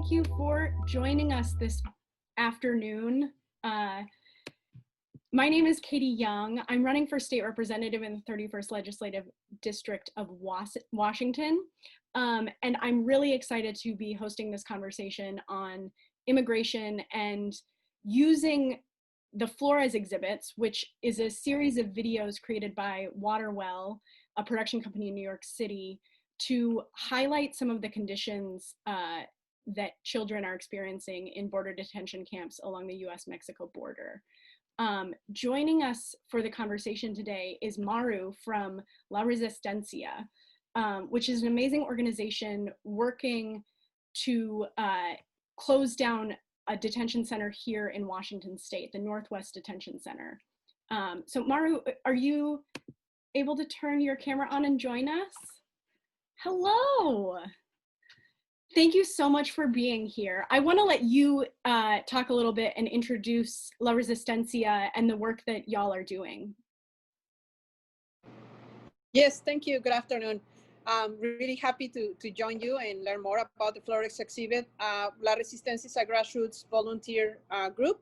thank you for joining us this afternoon. My name is Katie Young. I'm running for state representative in the 31st Legislative District of Washington. And I'm really excited to be hosting this conversation on immigration and using the Flores Exhibits, which is a series of videos created by Waterwell, a production company in New York City, to highlight some of the conditions that children are experiencing in border detention camps along the US-Mexico border. Joining us for the conversation today is Maru from Resistencia, which is an amazing organization working to close down a detention center here in Washington State, the Northwest Detention Center. So Maru, are you able to turn your camera on and join us? Hello. Thank you so much for being here. I want to let you talk a little bit and introduce La Resistencia and the work that y'all are doing. Yes, thank you. Good afternoon. I'm really happy to join you and learn more about the Flores exhibit. La Resistencia is a grassroots volunteer group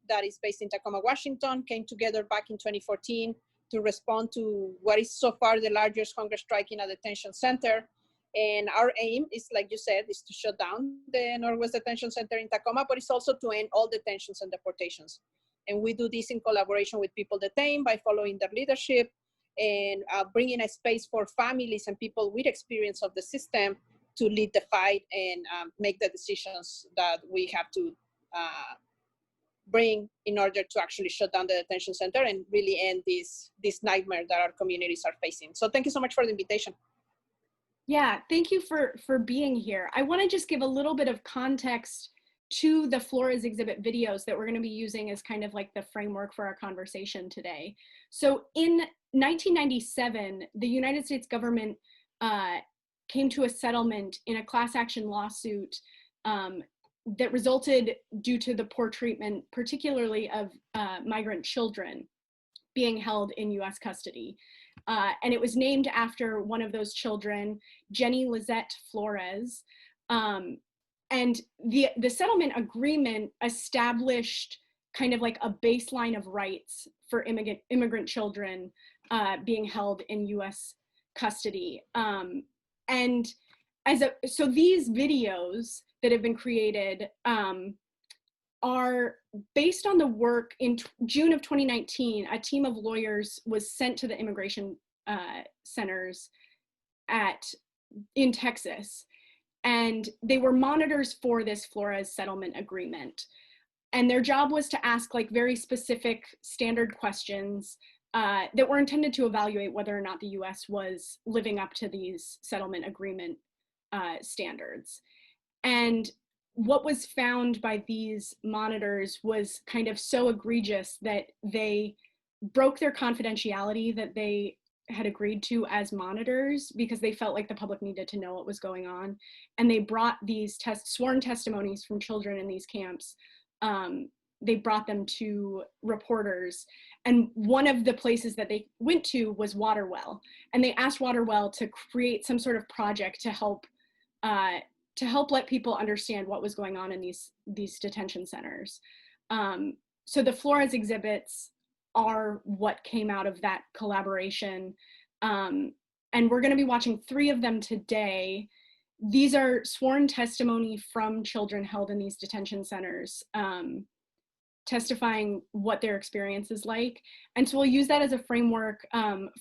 that is based in Tacoma, Washington, came together back in 2014 to respond to what is so far the largest hunger strike in a detention center. And our aim is, like you said, is to shut down the Northwest Detention Center in Tacoma, but it's also to end all detentions and deportations. And we do this in collaboration with people detained by following their leadership and bringing a space for families and people with experience of the system to lead the fight and make the decisions that we have to bring in order to actually shut down the detention center and really end this nightmare that our communities are facing. So thank you so much for the invitation. Yeah, thank you for being here. I want to just give a little bit of context to the Flores exhibit videos that we're going to be using as kind of like the framework for our conversation today. So in 1997, the United States government came to a settlement in a class action lawsuit that resulted due to the poor treatment, particularly of migrant children being held in US custody. And it was named after one of those children, Jenny Lizette Flores. And the settlement agreement established kind of like a baseline of rights for immigrant children being held in US custody. And so these videos that have been created are based on the work in June of 2019. A team of lawyers was sent to the immigration centers in Texas, and they were monitors for this Flores settlement agreement. And their job was to ask like very specific standard questions that were intended to evaluate whether or not the US was living up to these settlement agreement standards. And what was found by these monitors was kind of so egregious that they broke their confidentiality that they had agreed to as monitors because they felt like the public needed to know what was going on. And they brought these sworn testimonies from children in these camps. They brought them to reporters. And one of the places that they went to was Waterwell. And they asked Waterwell to create some sort of project to help let people understand what was going on in these detention centers. So the Flores exhibits are what came out of that collaboration. And we're gonna be watching 3 of them today. These are sworn testimony from children held in these detention centers, testifying what their experience is like. And so we'll use that as a framework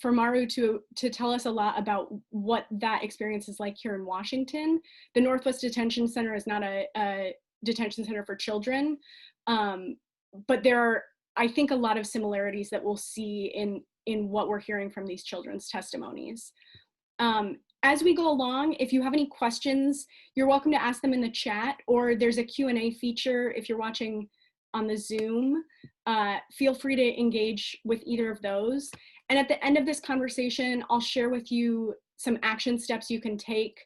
for Maru to tell us a lot about what that experience is like here in Washington. The Northwest Detention Center is not a detention center for children, but there are, I think, a lot of similarities that we'll see in what we're hearing from these children's testimonies. As we go along, if you have any questions, you're welcome to ask them in the chat, or there's a Q&A feature if you're watching on the Zoom. Feel free to engage with either of those. And at the end of this conversation, I'll share with you some action steps you can take.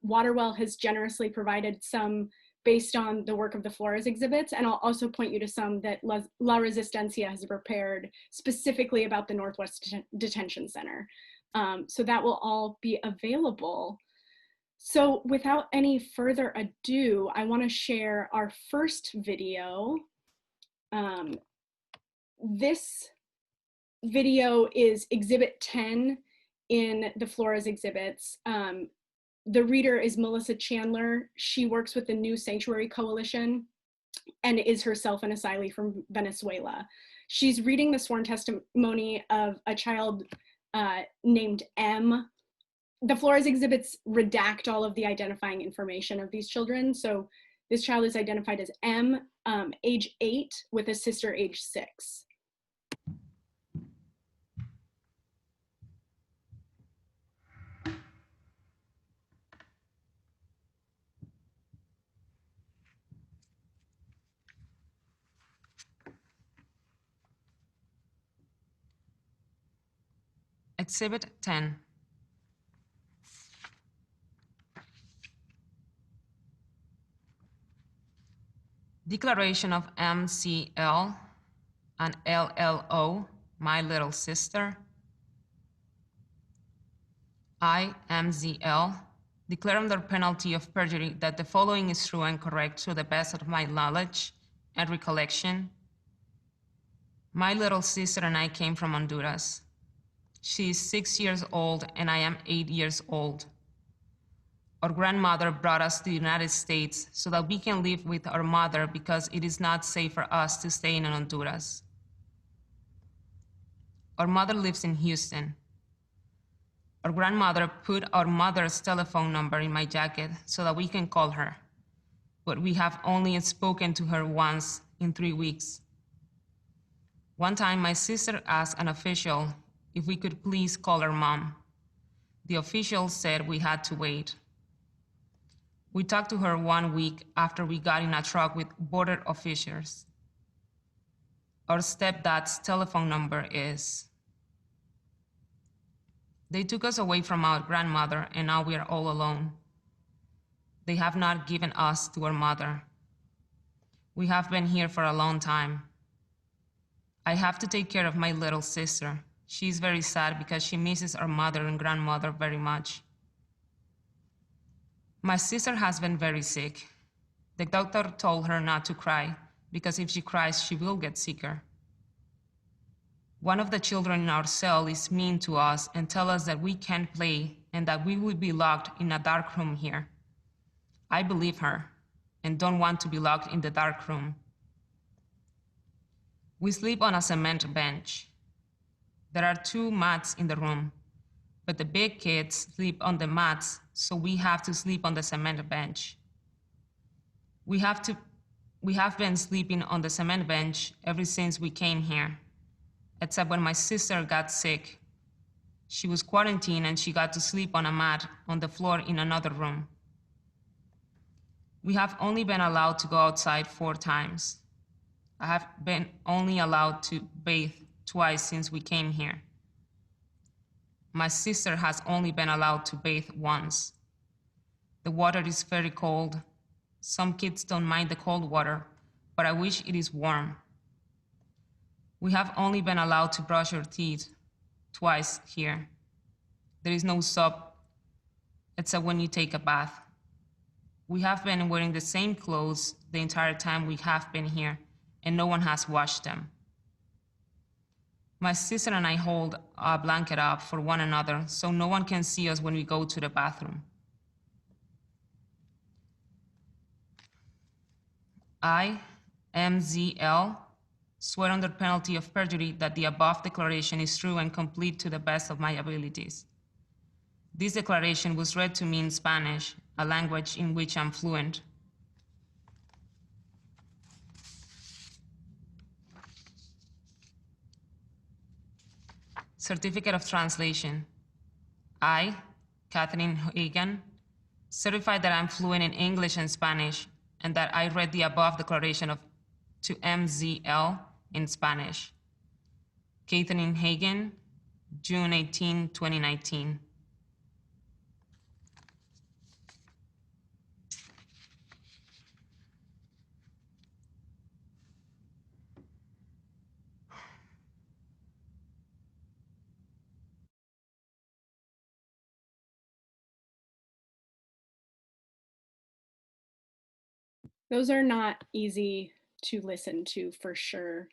Waterwell has generously provided some based on the work of the Flores exhibits, and I'll also point you to some that La Resistencia has prepared specifically about the Northwest Detention Center. So that will all be available. So without any further ado, I want to share our first video. This video is Exhibit 10 in the Flores Exhibits. The reader is Melissa Chandler. She works with the New Sanctuary Coalition and is herself an asylee from Venezuela. She's reading the sworn testimony of a child named M. The Flores Exhibits redact all of the identifying information of these children. So this child is identified as M, age 8, with a sister age 6. Exhibit 10. Declaration of MCL and LLO, my little sister. I, MZL, declare under penalty of perjury that the following is true and correct to the best of my knowledge and recollection. My little sister and I came from Honduras. She is 6 years old and I am 8 years old. Our grandmother brought us to the United States so that we can live with our mother because it is not safe for us to stay in Honduras. Our mother lives in Houston. Our grandmother put our mother's telephone number in my jacket so that we can call her, but we have only spoken to her once in 3 weeks. One time, my sister asked an official if we could please call her mom. The official said we had to wait. We talked to her 1 week after we got in a truck with border officials. Our stepdad's telephone number is. They took us away from our grandmother and now we are all alone. They have not given us to our mother. We have been here for a long time. I have to take care of my little sister. She is very sad because she misses our mother and grandmother very much. My sister has been very sick. The doctor told her not to cry because if she cries, she will get sicker. One of the children in our cell is mean to us and tell us that we can't play and that we will be locked in a dark room here. I believe her and don't want to be locked in the dark room. We sleep on a cement bench. There are 2 mats in the room, but the big kids sleep on the mats, so we have to sleep on the cement bench. We have been sleeping on the cement bench ever since we came here, except when my sister got sick. She was quarantined and she got to sleep on a mat on the floor in another room. We have only been allowed to go outside 4 times. I have been only allowed to bathe twice since we came here. My sister has only been allowed to bathe once. The water is very cold. Some kids don't mind the cold water, but I wish it is warm. We have only been allowed to brush our teeth twice here. There is no soap, except when you take a bath. We have been wearing the same clothes the entire time we have been here, and no one has washed them. My sister and I hold a blanket up for one another so no one can see us when we go to the bathroom. I, MZL, swear under penalty of perjury that the above declaration is true and complete to the best of my abilities. This declaration was read to me in Spanish, a language in which I'm fluent. Certificate of Translation. I, Catherine Hagan, certify that I'm fluent in English and Spanish, and that I read the above declaration to MZL in Spanish. Catherine Hagan, June 18, 2019. Those are not easy to listen to for sure.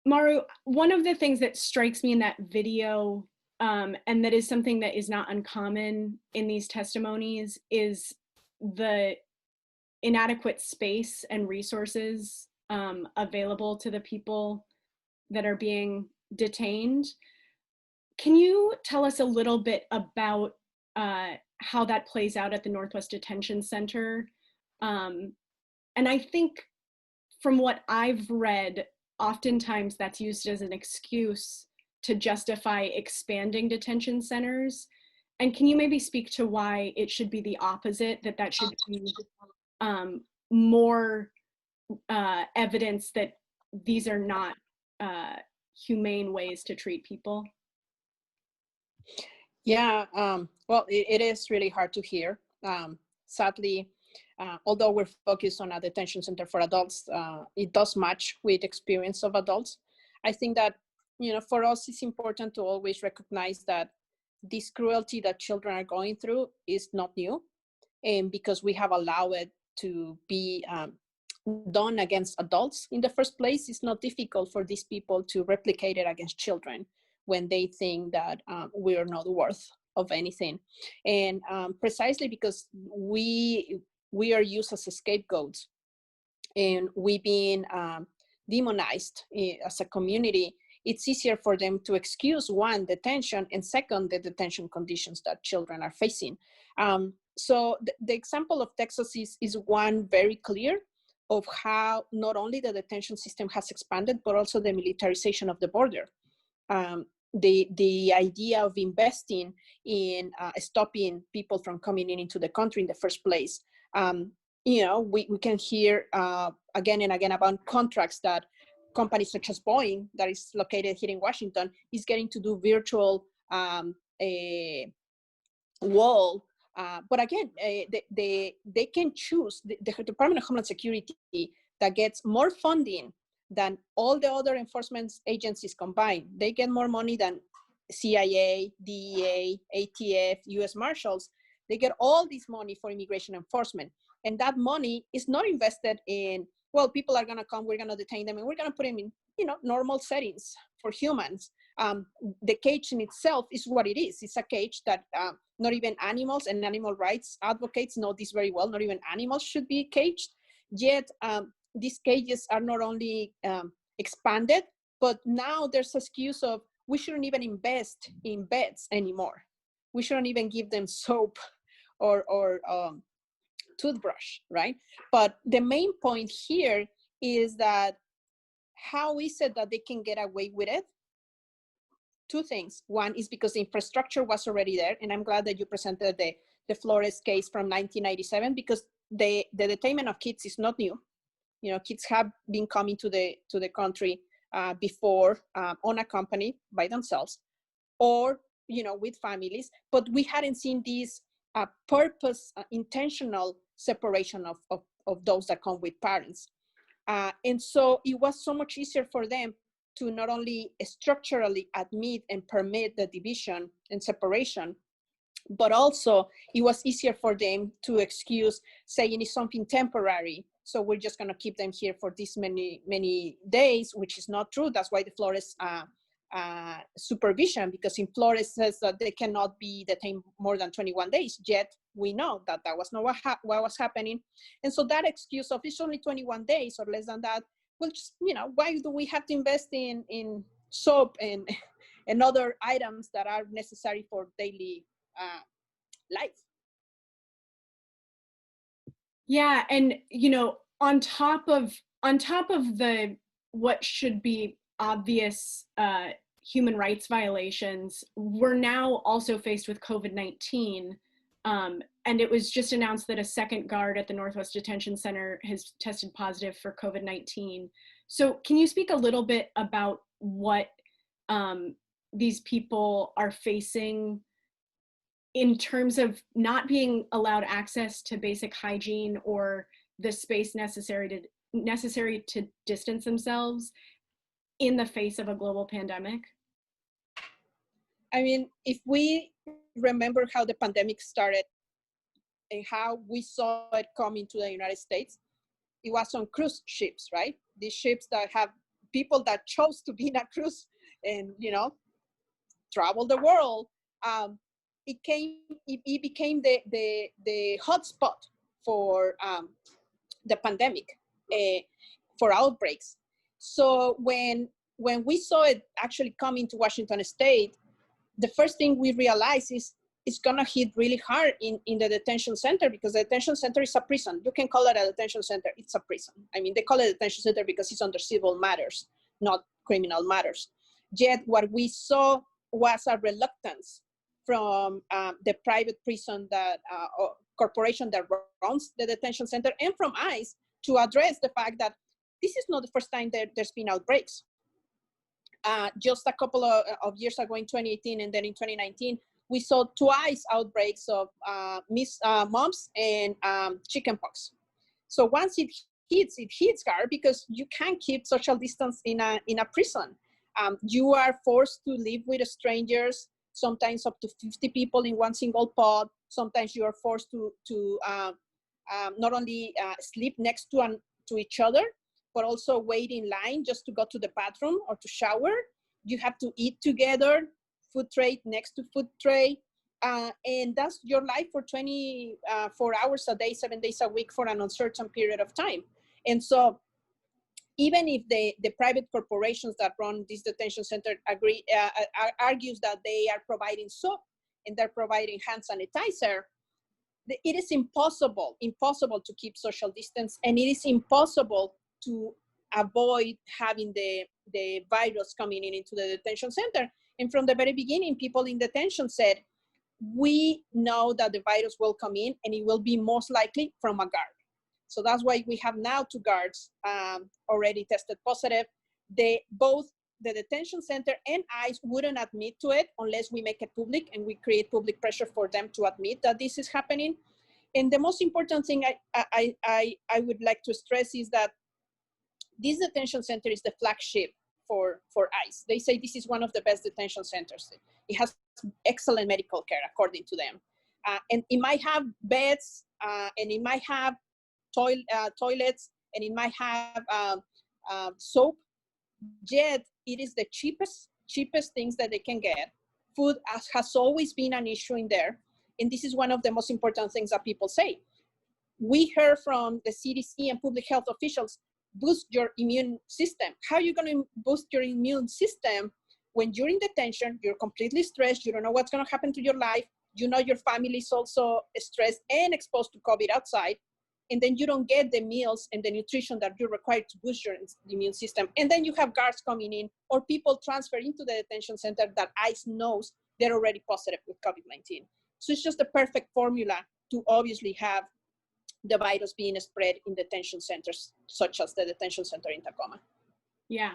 Maru, one of the things that strikes me in that video, and that is something that is not uncommon in these testimonies, is the inadequate space and resources available to the people that are being detained. Can you tell us a little bit about how that plays out at the Northwest Detention Center? And I think from what I've read, oftentimes that's used as an excuse to justify expanding detention centers. And can you maybe speak to why it should be the opposite, that should be more evidence that these are not humane ways to treat people? Yeah, well, it is really hard to hear. Sadly, although we're focused on a detention center for adults, it does match with experience of adults. I think that, for us, it's important to always recognize that this cruelty that children are going through is not new. And because we have allowed it to be done against adults in the first place, it's not difficult for these people to replicate it against children when they think that we are not worth of anything. And precisely because we are used as scapegoats and we've been demonized as a community, it's easier for them to excuse, one, detention, and second, the detention conditions that children are facing. So the example of Texas is one very clear of how not only the detention system has expanded, but also the militarization of the border. The idea of investing in stopping people from coming into the country in the first place. We can hear again and again about contracts that companies such as Boeing, that is located here in Washington, is getting to do virtual wall. But again, they can choose. The Department of Homeland Security that gets more funding than all the other enforcement agencies combined. They get more money than CIA, DEA, ATF, US Marshals. They get all this money for immigration enforcement. And that money is not invested in, well, people are gonna come, we're gonna detain them, and we're gonna put them in, normal settings for humans. The cage in itself is what it is. It's a cage that not even animals and animal rights advocates know this very well. Not even animals should be caged. Yet these cages are not only expanded, but now there's an excuse of we shouldn't even invest in beds anymore. We shouldn't even give them soap or toothbrush, right? But the main point here is that how is it that they can get away with it? Two things. One is because the infrastructure was already there, and I'm glad that you presented the Flores case from 1997, because the detainment of kids is not new. Kids have been coming to the country before unaccompanied by themselves, or with families, but we hadn't seen this intentional separation of those that come with parents. And so it was so much easier for them to not only structurally admit and permit the division and separation, but also it was easier for them to excuse saying it's something temporary. So we're just going to keep them here for this many days, which is not true. That's why the Flores supervision, because in Flores says that they cannot be detained more than 21 days. Yet we know that that was not what was happening. And so that excuse of it's only 21 days or less than that, well, just, why do we have to invest in soap and other items that are necessary for daily life? Yeah, and on top of the what should be obvious human rights violations, we're now also faced with COVID-19. And it was just announced that a second guard at the Northwest Detention Center has tested positive for COVID-19. So can you speak a little bit about what these people are facing in terms of not being allowed access to basic hygiene or the space necessary to distance themselves in the face of a global pandemic? I mean, if we remember how the pandemic started, and how we saw it coming to the United States, it was on cruise ships, right? These ships that have people that chose to be in a cruise and, travel the world. It became the hotspot for the pandemic, for outbreaks. So when we saw it actually coming to Washington State, the first thing we realized is it's gonna hit really hard in the detention center, because the detention center is a prison. You can call it a detention center, it's a prison. I mean, they call it a detention center because it's under civil matters, not criminal matters. Yet what we saw was a reluctance from the private prison or corporation that runs the detention center, and from ICE, to address the fact that this is not the first time there's been outbreaks. Just a couple of years ago in 2018 and then in 2019, we saw twice outbreaks of mumps and chickenpox. So once it hits hard, because you can't keep social distance in a prison. You are forced to live with strangers, sometimes up to 50 people in one single pod. Sometimes you are forced to not only sleep next to each other, but also wait in line just to go to the bathroom or to shower. You have to eat together, food tray next to food tray. And that's your life for 24 hours a day, 7 days a week for an uncertain period of time. And so even if the private corporations that run this detention center argues that they are providing soap and they're providing hand sanitizer, it is impossible to keep social distance, and it is impossible to avoid having the virus coming into the detention center. And from the very beginning, people in detention said, we know that the virus will come in, and it will be most likely from a guard. So that's why we have now 2 guards already tested positive. Both the detention center and ICE wouldn't admit to it unless we make it public and we create public pressure for them to admit that this is happening. And the most important thing I would like to stress is that this detention center is the flagship for ICE. They say this is one of the best detention centers. It has excellent medical care, according to them. And it might have beds, and it might have toilets, and it might have soap. Yet it is the cheapest things that they can get. Food has always been an issue in there. And this is one of the most important things that people say. We heard from the CDC and public health officials, boost your immune system. How are you going to boost your immune system when you're in detention, you're completely stressed, you don't know what's going to happen to your life, you know your family is also stressed and exposed to COVID outside, and then you don't get the meals and the nutrition that you're required to boost your immune system. And then you have guards coming in or people transfer into the detention center that ICE knows they're already positive with COVID-19. So it's just the perfect formula to obviously have the virus being spread in detention centers, such as the detention center in Tacoma. Yeah.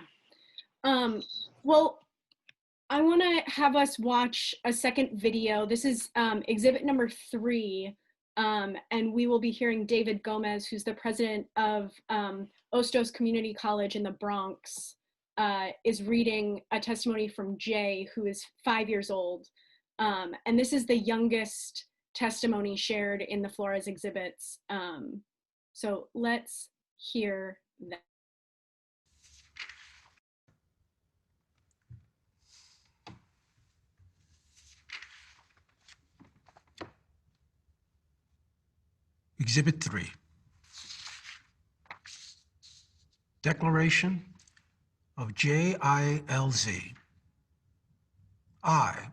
Well, I want to have us watch a second video. This is exhibit number 3. And we will be hearing David Gomez, who's the president of Ostos Community College in the Bronx, is reading a testimony from Jay, who is 5 years old. And this is the youngest testimony shared in the Flores exhibits. So let's hear that. Exhibit 3. Declaration of JILZ. I,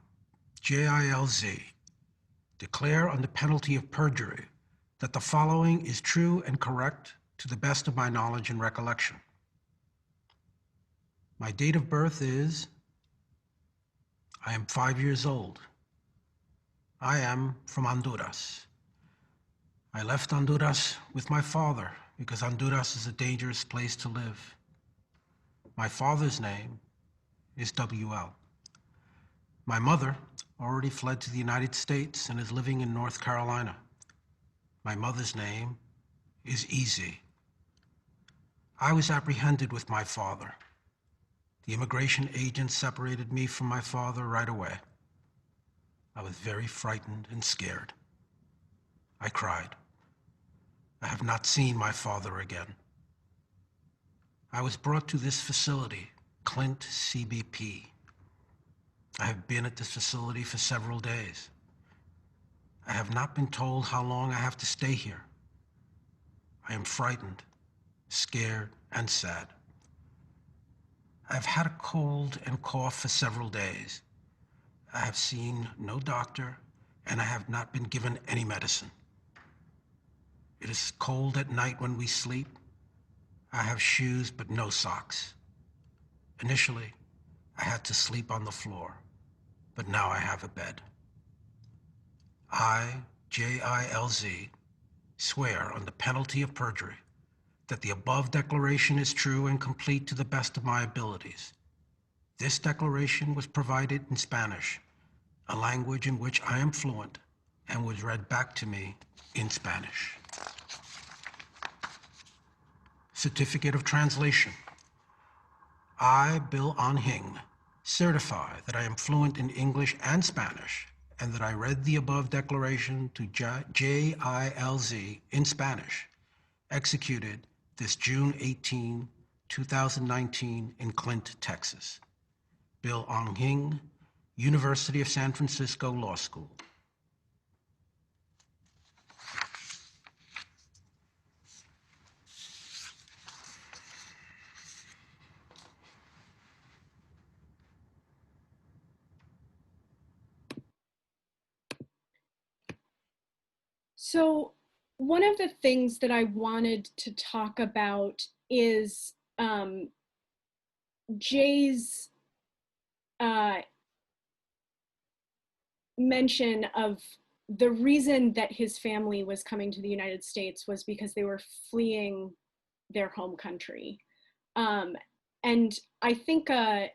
JILZ, declare under penalty of perjury that the following is true and correct to the best of my knowledge and recollection. My date of birth is, I am 5 years old. I am from Honduras. I left Honduras with my father because Honduras is a dangerous place to live. My father's name is WL. My mother already fled to the United States and is living in North Carolina. My mother's name is Easy. I was apprehended with my father. The immigration agent separated me from my father right away. I was very frightened and scared. I cried. I have not seen my father again. I was brought to this facility, Clint CBP. I have been at this facility for several days. I have not been told how long I have to stay here. I am frightened, scared, and sad. I have had a cold and cough for several days. I have seen no doctor, and I have not been given any medicine. It is cold at night when we sleep. I have shoes but no socks. Initially, I had to sleep on the floor, but now I have a bed. I, J-I-L-Z, swear on the penalty of perjury that the above declaration is true and complete to the best of my abilities. This declaration was provided in Spanish, a language in which I am fluent, and was read back to me in Spanish. Certificate of Translation. I, Bill Anhing, certify that I am fluent in English and Spanish, and that I read the above declaration to JILZ in Spanish, executed this June 18, 2019 in Clint, Texas. Bill Anhing, University of San Francisco Law School. So one of the things that I wanted to talk about is Jay's mention of the reason that his family was coming to the United States was because they were fleeing their home country. And I think a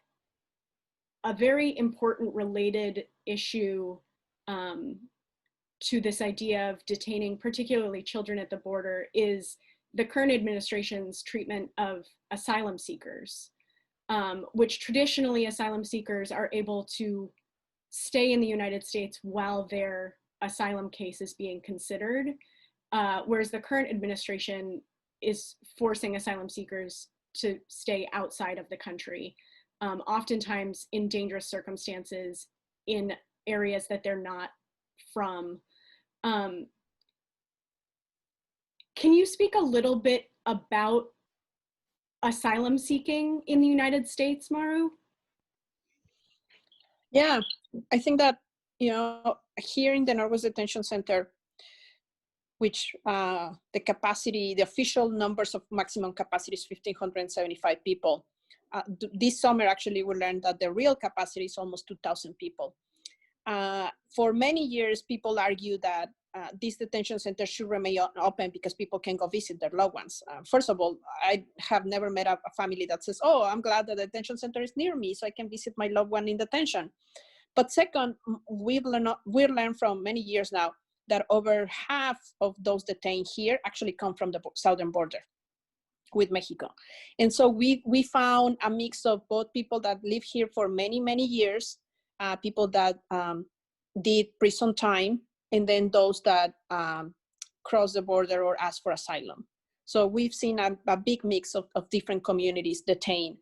very important related issue to this idea of detaining particularly children at the border is the current administration's treatment of asylum seekers, which traditionally asylum seekers are able to stay in the United States while their asylum case is being considered, whereas the current administration is forcing asylum seekers to stay outside of the country, oftentimes in dangerous circumstances in areas that they're not from. Can you speak a little bit about asylum seeking in the United States, Maru? Yeah, I think that, here in the Northwest Detention Center, which the official numbers of maximum capacity is 1,575 people. This summer, actually, we learned that the real capacity is almost 2,000 people. For many years, people argue that this detention center should remain open because people can go visit their loved ones. First of all, I have never met a family that says, oh, I'm glad the detention center is near me so I can visit my loved one in detention. But second, we've learned from many years now that over half of those detained here actually come from the southern border with Mexico. And so we found a mix of both people that live here for many, many years, people that did prison time, and then those that cross the border or ask for asylum. So we've seen a big mix of different communities detained.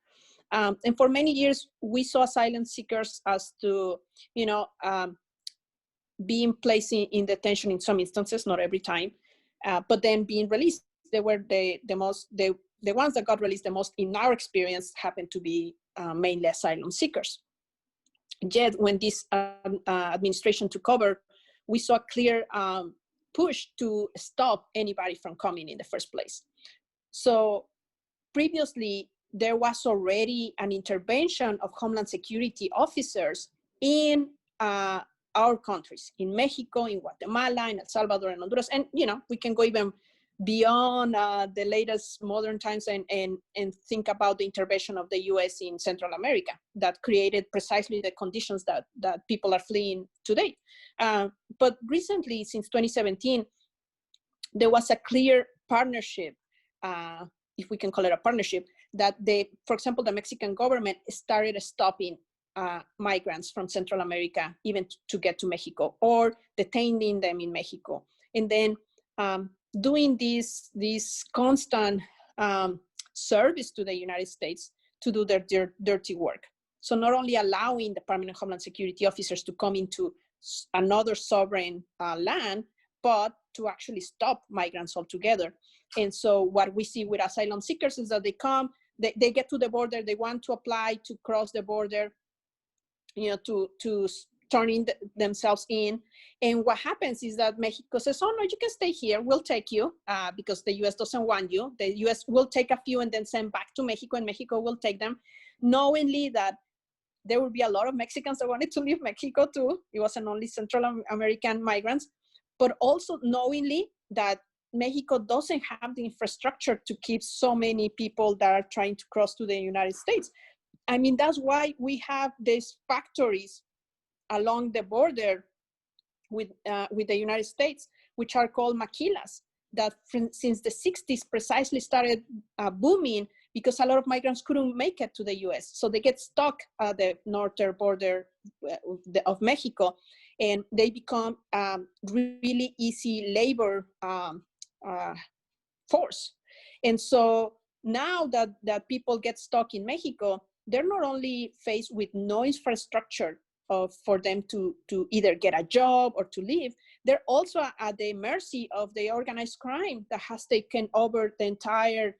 And for many years, we saw asylum seekers as to, being placed in detention in some instances, not every time, but then being released. They were the ones that got released the most, in our experience, happened to be mainly asylum seekers. Yet when this administration took over, we saw a clear push to stop anybody from coming in the first place. So previously, there was already an intervention of Homeland Security officers in our countries, in Mexico, in Guatemala, in El Salvador, and Honduras. And, we can go even beyond the latest modern times and think about the intervention of the US in Central America that created precisely the conditions that people are fleeing today. But recently, since 2017, there was a clear partnership, if we can call it a partnership, that for example, the Mexican government started stopping migrants from Central America even to get to Mexico, or detaining them in Mexico. and then doing this constant service to the United States to do their dirty work. So not only allowing the permanent Homeland Security officers to come into another sovereign land, but to actually stop migrants altogether. And so what we see with asylum seekers is that they come, they get to the border, they want to apply to cross the border, to turning themselves in. And what happens is that Mexico says, oh no, you can stay here, we'll take you, because the US doesn't want you. The US will take a few and then send back to Mexico, and Mexico will take them, knowingly that there will be a lot of Mexicans that wanted to leave Mexico too. It wasn't only Central American migrants, but also knowingly that Mexico doesn't have the infrastructure to keep so many people that are trying to cross to the United States. I mean, that's why we have these factories along the border with the United States, which are called maquilas, that since the 60s precisely started booming because a lot of migrants couldn't make it to the US. So they get stuck at the northern border of Mexico, and they become really easy labor force. And so now that people get stuck in Mexico, they're not only faced with no infrastructure for them to either get a job or to live, they're also at the mercy of the organized crime that has taken over the entire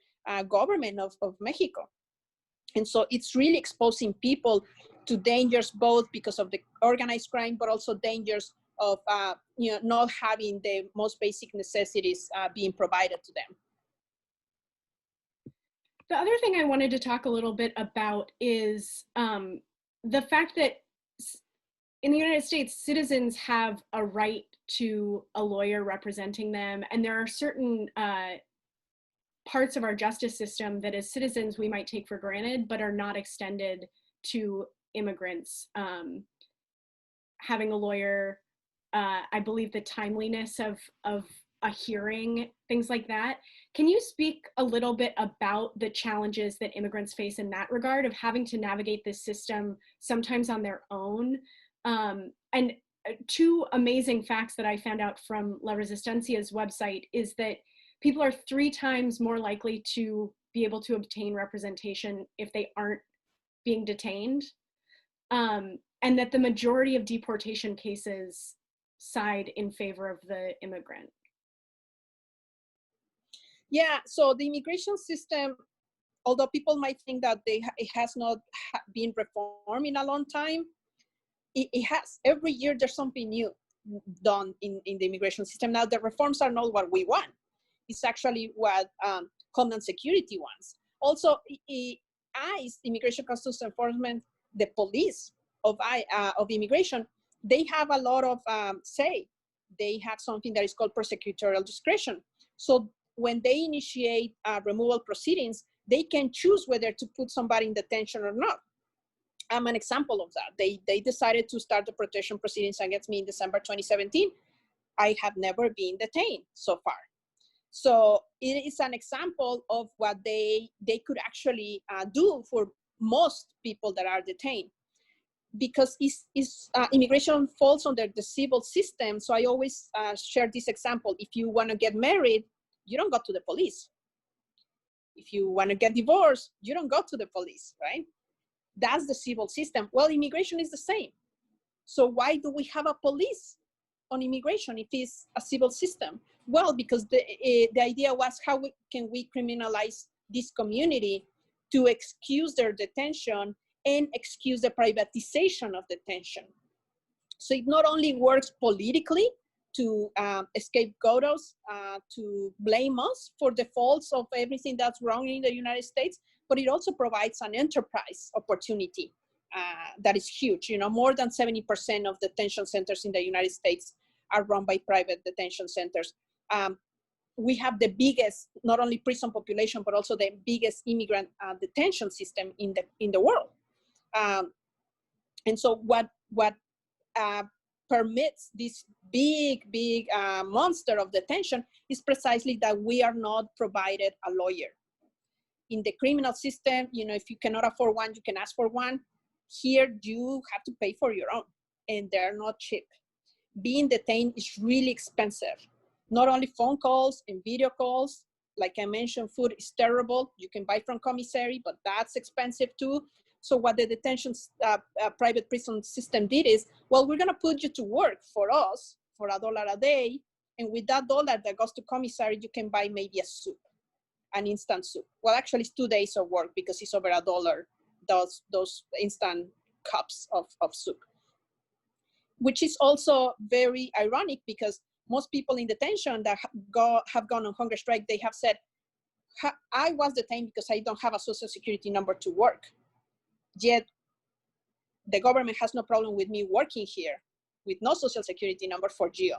government of Mexico. And so it's really exposing people to dangers, both because of the organized crime, but also dangers of not having the most basic necessities being provided to them. The other thing I wanted to talk a little bit about is the fact that in the United States, citizens have a right to a lawyer representing them, and there are certain parts of our justice system that as citizens we might take for granted, but are not extended to immigrants. Having a lawyer, I believe the timeliness of a hearing, things like that. Can you speak a little bit about the challenges that immigrants face in that regard, of having to navigate this system sometimes on their own? And two amazing facts that I found out from La Resistencia's website is that people are 3 times more likely to be able to obtain representation if they aren't being detained, and that the majority of deportation cases side in favor of the immigrant. Yeah, so the immigration system, although people might think that it has not been reformed in a long time, it has. Every year there's something new done in the immigration system. Now, the reforms are not what we want. It's actually what Homeland Security wants. Also, ICE, Immigration Customs Enforcement, the police of immigration, they have a lot of say. They have something that is called prosecutorial discretion. So when they initiate removal proceedings, they can choose whether to put somebody in detention or not. I'm an example of that. They decided to start the protection proceedings against me in December 2017. I have never been detained so far. So it is an example of what they could actually do for most people that are detained, because immigration falls under the civil system. So I always share this example. If you want to get married, you don't go to the police. If you want to get divorced, you don't go to the police, right? That's the civil system. Well, immigration is the same. So why do we have a police on immigration if it's a civil system? Well, because the idea was, how can we criminalize this community to excuse their detention and excuse the privatization of detention? So it not only works politically to scapegoat us, to blame us for the faults of everything that's wrong in the United States, but it also provides an enterprise opportunity that is huge. More than 70% of detention centers in the United States are run by private detention centers. We have the biggest, not only prison population, but also the biggest immigrant detention system in the world. And so what permits this big monster of detention is precisely that we are not provided a lawyer. In the criminal system, if you cannot afford one, you can ask for one. Here, you have to pay for your own, and they're not cheap. Being detained is really expensive, not only phone calls and video calls. Like I mentioned, food is terrible. You can buy from commissary, but that's expensive too. So what the detention private prison system did is, well, we're gonna put you to work for us for $1 a day. And with that dollar that goes to commissary, you can buy maybe a soup, an instant soup. Well, actually it's 2 days of work because it's over $1, those instant cups of soup. Which is also very ironic because most people in detention that have gone on hunger strike, they have said, I was detained because I don't have a social security number to work. Yet the government has no problem with me working here with no social security number for GEO.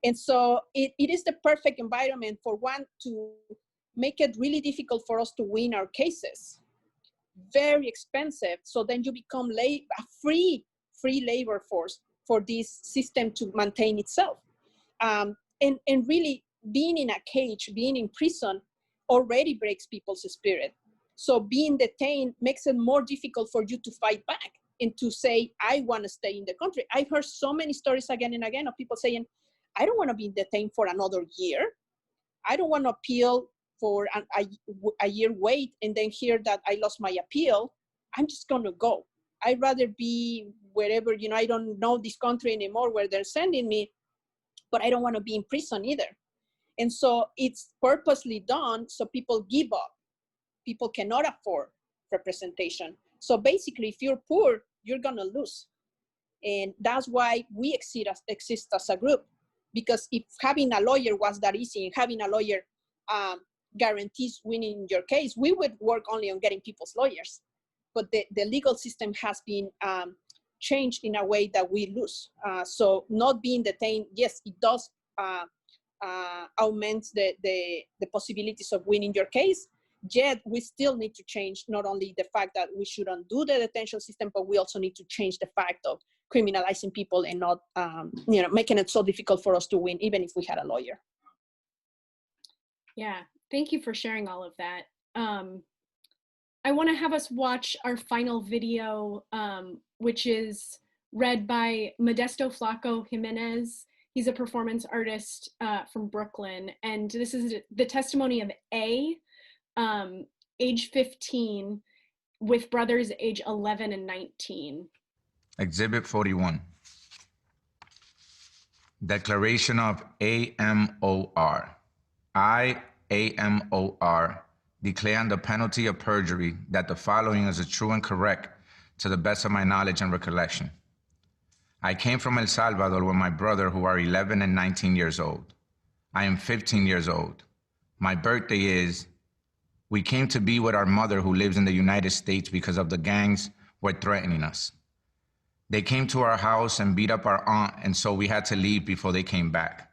And so it is the perfect environment for one to make it really difficult for us to win our cases. Very expensive. So then you become a free labor force for this system to maintain itself. And really being in a cage, being in prison already breaks people's spirit. So being detained makes it more difficult for you to fight back and to say, I want to stay in the country. I've heard so many stories again and again of people saying, I don't want to be detained for another year. I don't want to appeal for a year wait and then hear that I lost my appeal. I'm just going to go. I'd rather be wherever, I don't know this country anymore where they're sending me, but I don't want to be in prison either. And so it's purposely done so people give up. People cannot afford representation. So basically, if you're poor, you're going to lose. And that's why we exist as a group. Because if having a lawyer was that easy and having a lawyer guarantees winning your case, we would work only on getting people's lawyers. But the legal system has been changed in a way that we lose. So not being detained, yes, it does augment the possibilities of winning your case. Yet we still need to change not only the fact that we should undo the detention system, but we also need to change the fact of criminalizing people and not making it so difficult for us to win, even if we had a lawyer. Yeah, thank you for sharing all of that. I want to have us watch our final video, which is read by Modesto Flaco Jimenez. He's a performance artist from Brooklyn. And this is the testimony of A, age 15, with brothers age 11 and 19. Exhibit 41. Declaration of AMOR. I, AMOR, declare under penalty of perjury that the following is true and correct to the best of my knowledge and recollection. I came from El Salvador with my brother who are 11 and 19 years old. I am 15 years old. My birthday is. We came to be with our mother who lives in the United States because of the gangs were threatening us. They came to our house and beat up our aunt, and so we had to leave before they came back.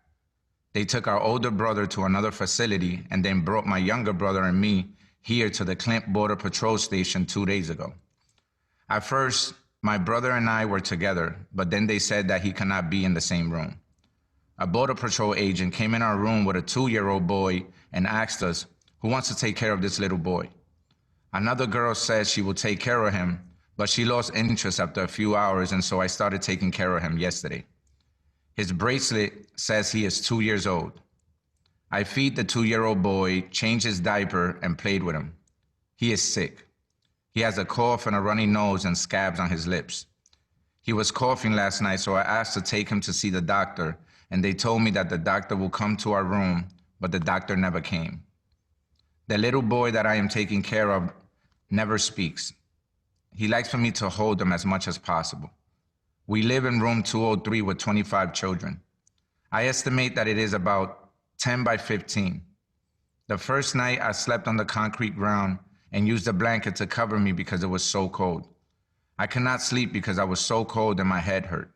They took our older brother to another facility and then brought my younger brother and me here to the Clint Border Patrol Station 2 days ago. At first, my brother and I were together, but then they said that he cannot be in the same room. A Border Patrol agent came in our room with a 2-year-old boy and asked us, who wants to take care of this little boy? Another girl said she will take care of him, but she lost interest after a few hours, and so I started taking care of him yesterday. His bracelet says he is 2 years old. I feed the 2-year-old boy, change his diaper, and played with him. He is sick. He has a cough and a runny nose and scabs on his lips. He was coughing last night, so I asked to take him to see the doctor, and they told me that the doctor will come to our room, but the doctor never came. The little boy that I am taking care of never speaks. He likes for me to hold him as much as possible. We live in room 203 with 25 children. I estimate that it is about 10 by 15. The first night I slept on the concrete ground and used a blanket to cover me because it was so cold. I could not sleep because I was so cold and my head hurt.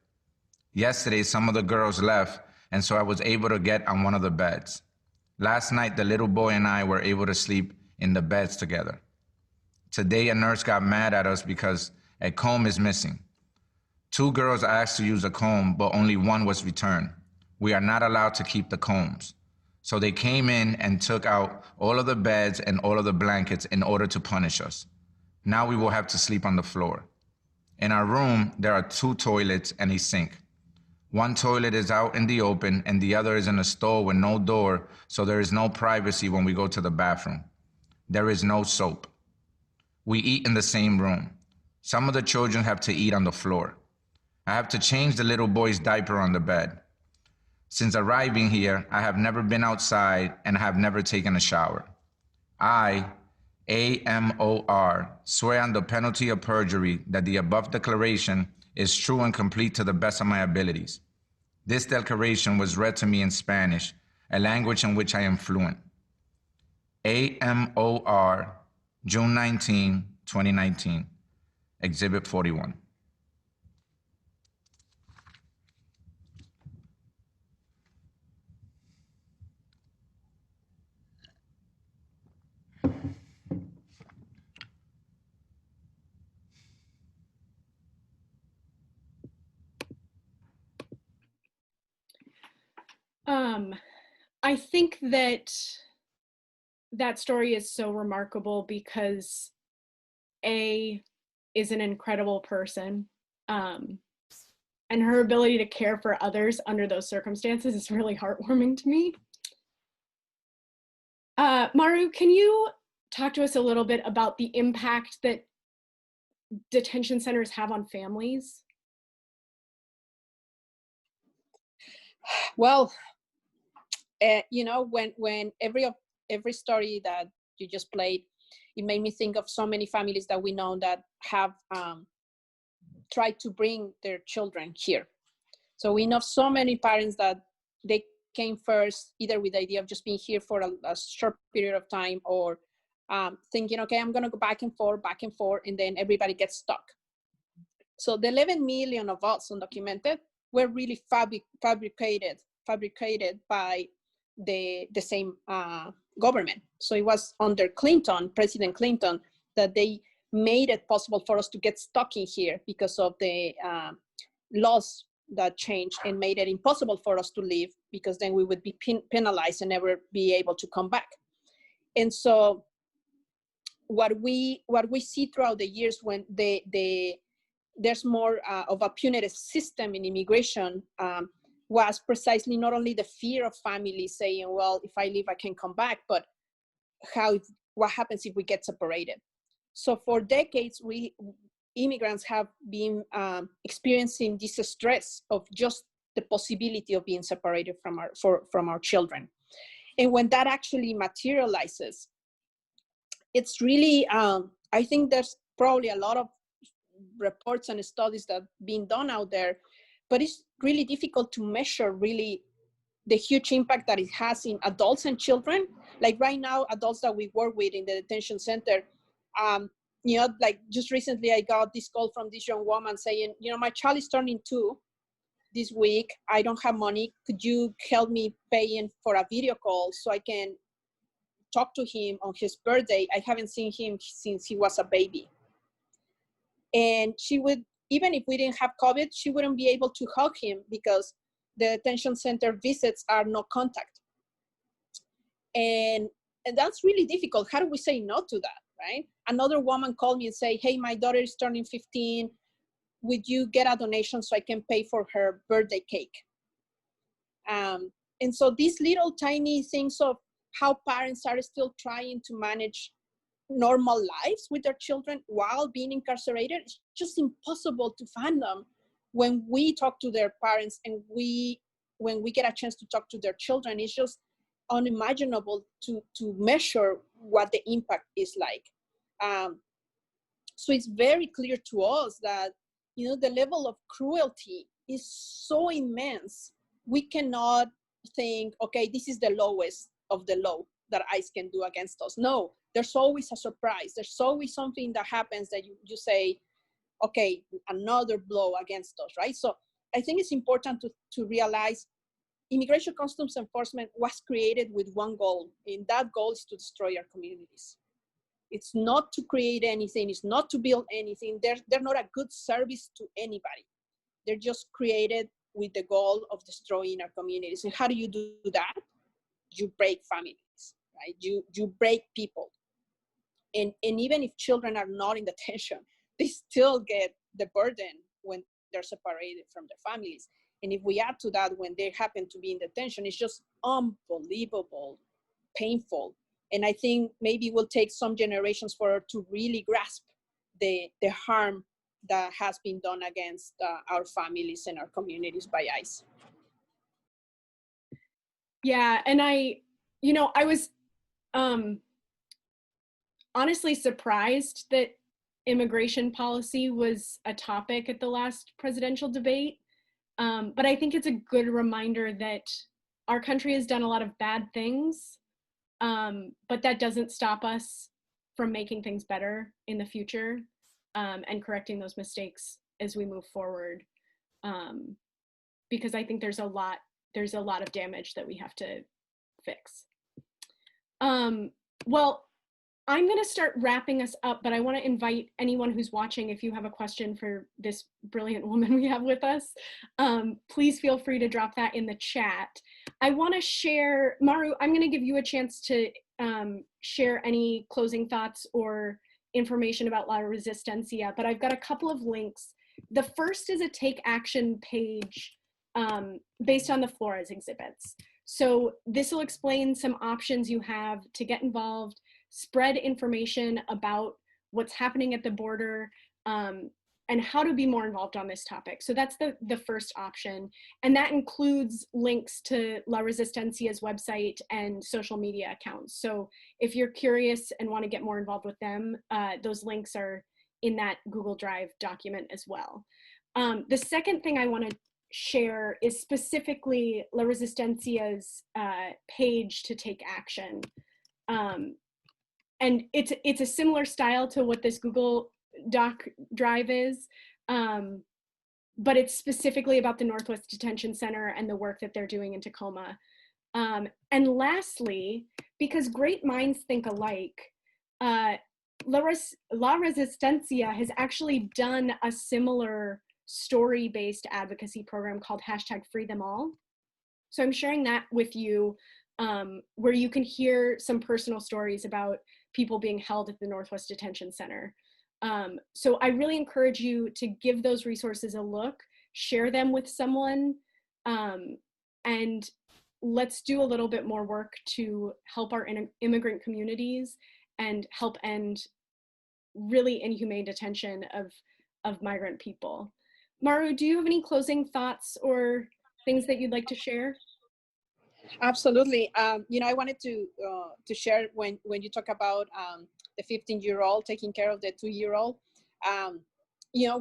Yesterday, some of the girls left, and so I was able to get on one of the beds. Last night, the little boy and I were able to sleep in the beds together. Today, a nurse got mad at us because a comb is missing. 2 girls asked to use a comb, but only 1 was returned. We are not allowed to keep the combs. So they came in and took out all of the beds and all of the blankets in order to punish us. Now we will have to sleep on the floor. In our room, there are 2 toilets and a sink. One toilet is out in the open and the other is in a stall with no door, so there is no privacy when we go to the bathroom. There is no soap. We eat in the same room. Some of the children have to eat on the floor. I have to change the little boy's diaper on the bed. Since arriving here, I have never been outside and have never taken a shower. I, AMOR, swear on the penalty of perjury that the above declaration is true and complete to the best of my abilities. This declaration was read to me in Spanish, a language in which I am fluent. AMOR, June 19, 2019, Exhibit 41. I think that story is so remarkable because A is an incredible person, and her ability to care for others under those circumstances is really heartwarming to me. Maru, can you talk to us a little bit about the impact that detention centers have on families? Well, you know, when every story that you just played, it made me think of so many families that we know that have tried to bring their children here. So we know so many parents that they came first, either with the idea of just being here for a short period of time, or thinking, okay, I'm going to go back and forth, and then everybody gets stuck. So the 11 million of us undocumented were really fabricated by the same government. So it was under Clinton, President Clinton, that they made it possible for us to get stuck in here because of the laws that changed and made it impossible for us to leave, because then we would be penalized and never be able to come back. And so what we see throughout the years, when there's more of a punitive system in immigration, was precisely not only the fear of families saying, well, if I leave, I can come back, but what happens if we get separated? So for decades, immigrants have been experiencing this stress of just the possibility of being separated from our children. And when that actually materializes, it's really, I think there's probably a lot of reports and studies that are being done out there, but it's really difficult to measure really the huge impact that it has in adults and children. Like right now, adults that we work with in the detention center, you know, like just recently I got this call from this young woman saying, you know, my child is turning 2 this week. I don't have money. Could you help me paying for a video call so I can talk to him on his birthday? I haven't seen him since he was a baby. And she would, even if we didn't have COVID, she wouldn't be able to hug him because the detention center visits are no contact. And that's really difficult. How do we say no to that, right? Another woman called me and say, hey, my daughter is turning 15. Would you get a donation so I can pay for her birthday cake? And so these little tiny things of how parents are still trying to manage normal lives with their children while being incarcerated, it's just impossible to fathom when we talk to their parents, and when we get a chance to talk to their children. It's just unimaginable to measure what the impact is like. So it's very clear to us that, you know, the level of cruelty is so immense. We cannot think, okay, this is the lowest of the low that ICE can do against us. No, there's always a surprise. There's always something that happens that you say, okay, another blow against us, right? So I think it's important to realize Immigration Customs Enforcement was created with one goal, and that goal is to destroy our communities. It's not to create anything. It's not to build anything. They're not a good service to anybody. They're just created with the goal of destroying our communities. And how do you do that? You break families, right? You break people. And even if children are not in detention, they still get the burden when they're separated from their families. And if we add to that, when they happen to be in detention, it's just unbelievable, painful. And I think maybe it will take some generations for her to really grasp the harm that has been done against our families and our communities by ICE. Yeah, and I was honestly surprised that immigration policy was a topic at the last presidential debate. But I think it's a good reminder that our country has done a lot of bad things, but that doesn't stop us from making things better in the future, and correcting those mistakes as we move forward. Because I think there's a lot of damage that we have to fix. Well, I'm going to start wrapping us up, but I want to invite anyone who's watching, if you have a question for this brilliant woman we have with us, please feel free to drop that in the chat. I want to share, Maru, I'm going to give you a chance to share any closing thoughts or information about La Resistencia, but I've got a couple of links. The first is a Take Action page based on the Flores exhibits. So this will explain some options you have to get involved, spread information about what's happening at the border, and how to be more involved on this topic. So that's the first option. And that includes links to La Resistencia's website and social media accounts. So if you're curious and want to get more involved with them, those links are in that Google Drive document as well. The second thing I want to share is specifically La Resistencia's page to take action. And it's a similar style to what this Google Doc Drive is, but it's specifically about the Northwest Detention Center and the work that they're doing in Tacoma. And lastly, because great minds think alike, La Resistencia has actually done a similar story-based advocacy program called #FreeThemAll. So I'm sharing that with you, where you can hear some personal stories about people being held at the Northwest Detention Center. So I really encourage you to give those resources a look, share them with someone, and let's do a little bit more work to help our immigrant communities and help end really inhumane detention of migrant people. Maru, do you have any closing thoughts or things that you'd like to share? Absolutely. I wanted to share when you talk about the 15-year-old taking care of the 2-year-old.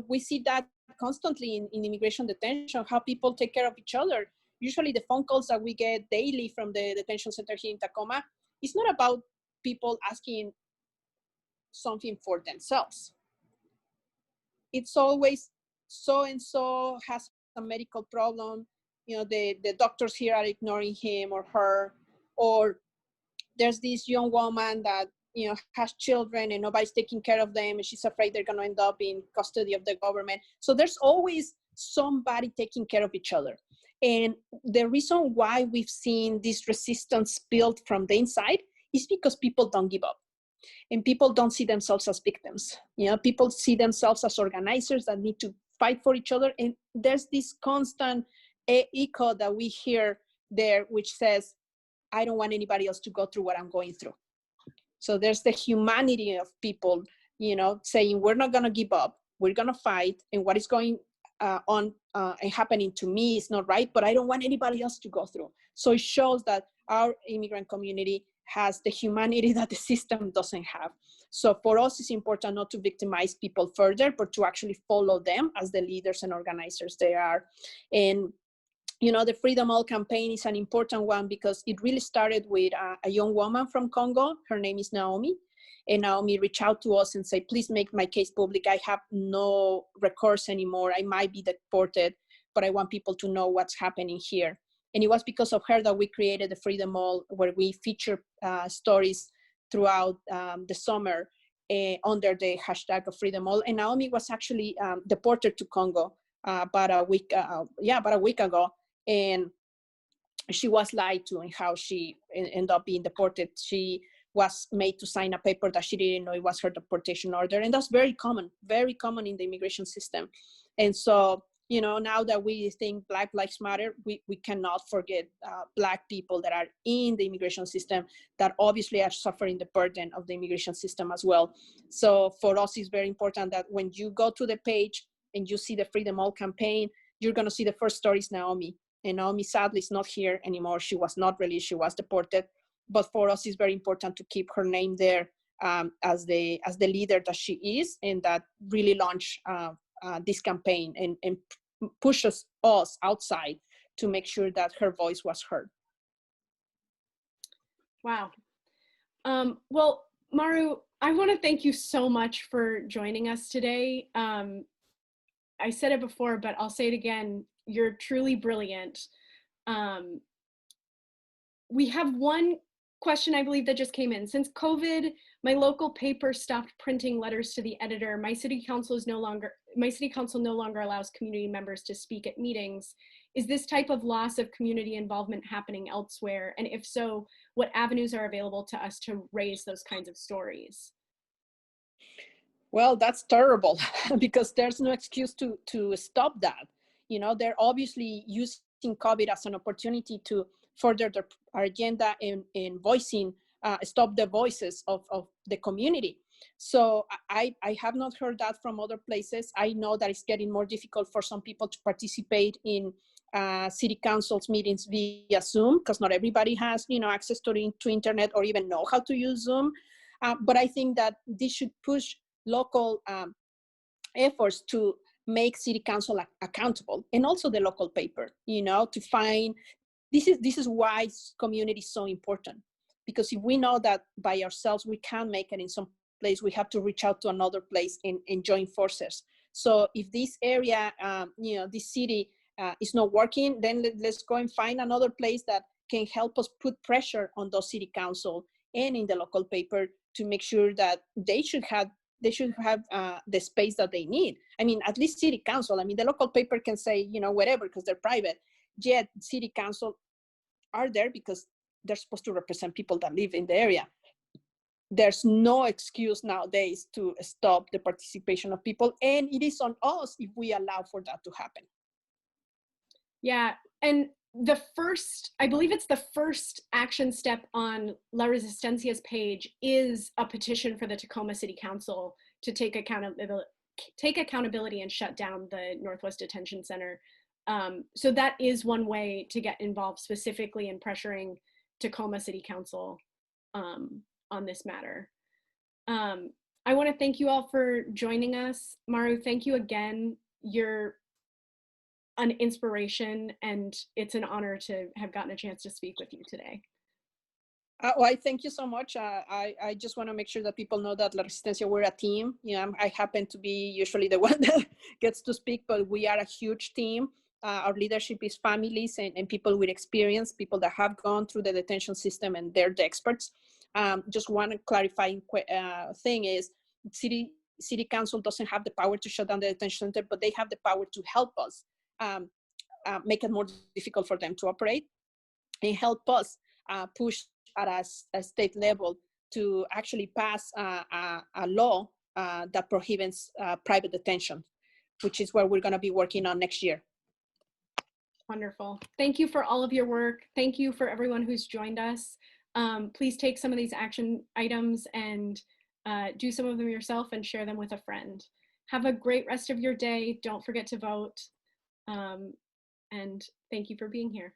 We see that constantly in immigration detention, how people take care of each other. Usually the phone calls that we get daily from the detention center here in Tacoma, it's not about people asking something for themselves. It's always so-and-so has a medical problem, the doctors here are ignoring him or her, or there's this young woman that has children and nobody's taking care of them and she's afraid they're going to end up in custody of the government. So there's always somebody taking care of each other. And the reason why we've seen this resistance built from the inside is because people don't give up. And people don't see themselves as victims. People see themselves as organizers that need to fight for each other. And there's this constant echo that we hear there, which says, I don't want anybody else to go through what I'm going through. So there's the humanity of people, saying, we're not going to give up. We're going to fight. And what is going on and happening to me is not right, but I don't want anybody else to go through. So it shows that our immigrant community has the humanity that the system doesn't have. So for us, it's important not to victimize people further, but to actually follow them as the leaders and organizers they are. And, the Freedom All campaign is an important one because it really started with a young woman from Congo. Her name is Naomi. And Naomi reached out to us and said, please make my case public. I have no recourse anymore. I might be deported, but I want people to know what's happening here. And it was because of her that we created the Freedom All, where we feature stories throughout the summer under the hashtag of Freedom All. And Naomi was actually deported to Congo about a week ago. And she was lied to and how she ended up being deported. She was made to sign a paper that she didn't know it was her deportation order. And that's very common in the immigration system. And so, now that we think Black Lives Matter, we cannot forget Black people that are in the immigration system that obviously are suffering the burden of the immigration system as well. So for us, it's very important that when you go to the page and you see the Freedom All campaign, you're going to see the first story is Naomi. And Naomi sadly is not here anymore. She was not released. She was deported. But for us, it's very important to keep her name there as the leader that she is, and that really launch this campaign and pushes us outside to make sure that her voice was heard. Wow. Well, Maru, I want to thank you so much for joining us today. I said it before, but I'll say it again. You're truly brilliant. We have one question, I believe, that just came in. Since COVID, my local paper stopped printing letters to the editor. My city council no longer allows community members to speak at meetings. Is this type of loss of community involvement happening elsewhere? And if so, what avenues are available to us to raise those kinds of stories? Well, that's terrible because there's no excuse to stop that. They're obviously using COVID as an opportunity to further our agenda in voicing, stop the voices of the community. So I have not heard that from other places. I know that it's getting more difficult for some people to participate in city council's meetings via Zoom, because not everybody has access to internet or even know how to use Zoom. But I think that this should push local efforts to make city council accountable, and also the local paper, to find, this is why community is so important. Because if we know that by ourselves we can't make it in some place, we have to reach out to another place and join forces. So if this area, this city is not working, then let's go and find another place that can help us put pressure on those city council and in the local paper to make sure that they should have the space that they need. I mean, at least city council. I mean, the local paper can say, whatever, because they're private. Yet city council are there because they're supposed to represent people that live in the area. There's no excuse nowadays to stop the participation of people, and it is on us if we allow for that to happen. Yeah, and I believe it's the first action step on La Resistencia's page is a petition for the Tacoma City Council to take accountability and shut down the Northwest Detention Center. So that is one way to get involved specifically in pressuring Tacoma City Council on this matter. I want to thank you all for joining us. Maru, thank you again. You're an inspiration, and it's an honor to have gotten a chance to speak with you today. Well, I thank you so much. I just want to make sure that people know that La Resistencia, we're a team. I happen to be usually the one that gets to speak, but we are a huge team. Our leadership is families and people with experience, people that have gone through the detention system, and they're the experts. Just one clarifying thing is city council doesn't have the power to shut down the detention center, but they have the power to help us make it more difficult for them to operate, and help us push at a state level to actually pass a law that prohibits private detention, which is where we're going to be working on next year. Wonderful. Thank you for all of your work. Thank you for everyone who's joined us. Please take some of these action items and do some of them yourself and share them with a friend. Have a great rest of your day. Don't forget to vote. And thank you for being here.